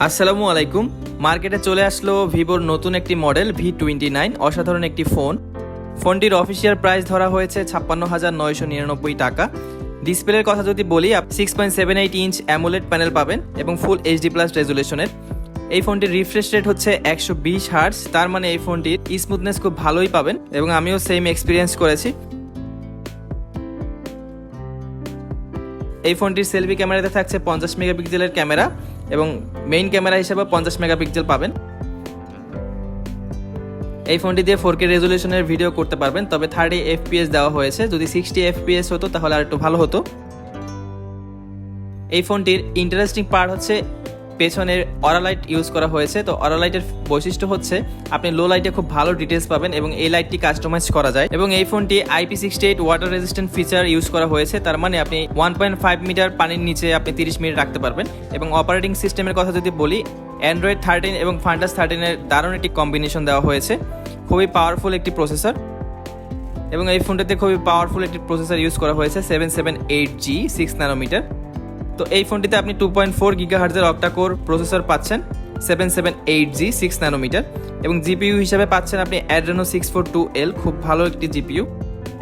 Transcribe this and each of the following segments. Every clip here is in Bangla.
আসসালামু আলাইকুম। মার্কেটে চলে আসলো ভিভোর নতুন একটি মডেল V29, অসাধারণ একটি ফোনটির অফিসিয়াল প্রাইস ধরা হয়েছে ৫৬,৯৯৯ টাকা। ডিসপ্লের কথা যদি বলি, 6.78 ইঞ্চ অ্যামোলেড প্যানেল পাবেন এবং ফুল HD+ রেজুলেশনের। এই ফোনটির রিফ্রেশ রেট হচ্ছে 120 হার্টজ, তার মানে এই ফোনটির স্মুথনেস খুব ভালোই পাবেন এবং আমিও সেম এক্সপিরিয়েন্স করেছি। এই ফোনটির সেলফি ক্যামেরাতে থাকছে 50 মেগাপিক্সেলের ক্যামেরা এবং মেইন ক্যামেরা হিসেবে 50 মেগাপিক্সেল পাবেন। এই ফোনটি দিয়ে 4K রেজুলেশনের ভিডিও করতে পারবেন, তবে 30 FPS দেওয়া হয়েছে। যদি 60 FPS হতো তাহলে আর একটু ভালো হতো। এই ফোনটির ইন্টারেস্টিং পার্ট হচ্ছে পেছনের অরা লাইট ইউজ করা হয়েছে। তো অরা লাইটের বৈশিষ্ট্য হচ্ছে আপনি লো লাইটে খুব ভালো ডিটেলস পাবেন এবং এই লাইটটি কাস্টমাইজ করা যায়। এবং এই ফোনটি IP68 water resistant feature use করা হয়েছে, তার মানে আপনি 1.5 মিটার পানির নিচে আপনি 30 মিনিট রাখতে পারবেন। এবং অপারেটিং সিস্টেমের কথা যদি বলি, অ্যান্ড্রয়েড 13 এবং ফান্টাস 13-এর দারুণ একটি কম্বিনেশন দেওয়া হয়েছে। খুবই পাওয়ারফুল একটি প্রসেসর এবং এই ফোনটিতে খুবই পাওয়ারফুল একটি প্রসেসর ইউজ করা হয়েছে 778G 6 ন্যানোমিটার। তো এই ফোনটিতে আপনি 2.4 গিগাহার্টজের অক্টা কোর প্রসেসর পাচ্ছেন 778G 6 ন্যানোমিটার এবং জিপিইউ হিসেবে পাচ্ছেন আপনি Adreno 642L, খুব ভালো একটি জিপিইউ।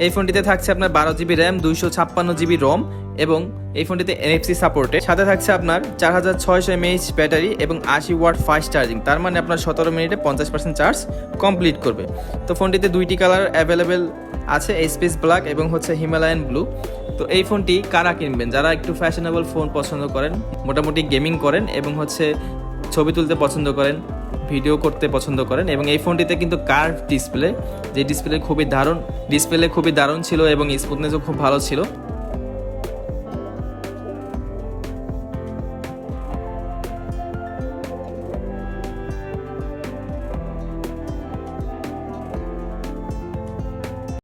এই ফোনটিতে থাকছে আপনার 12GB র্যাম, 256GB রম এবং এই ফোনটিতে NFC সাপোর্টেড। সাথে থাকছে আপনার 4600 mAh ব্যাটারি এবং 80 ওয়াট ফাস্ট চার্জিং, তার মানে আপনার 17 মিনিটে 50% চার্জ কমপ্লিট করবে। তো ফোনটিতে দুইটি কালার অ্যাভেলেবেল আছে, স্পেস ব্ল্যাক এবং হচ্ছে হিমালয়ান ব্লু। তো এই ফোনটি কারা কিনবেন? যারা একটু ফ্যাশনেবল ফোন পছন্দ করেন, মোটামুটি গেমিং করেন এবং হচ্ছে ছবি তুলতে পছন্দ করেন, ভিডিও করতে পছন্দ করেন। এবং এই ফোনটিতে কিন্তু কার্ভ ডিসপ্লে, যে ডিসপ্লে খুবই দারুণ ছিল এবং স্মুথনেসও খুব ভালো ছিল।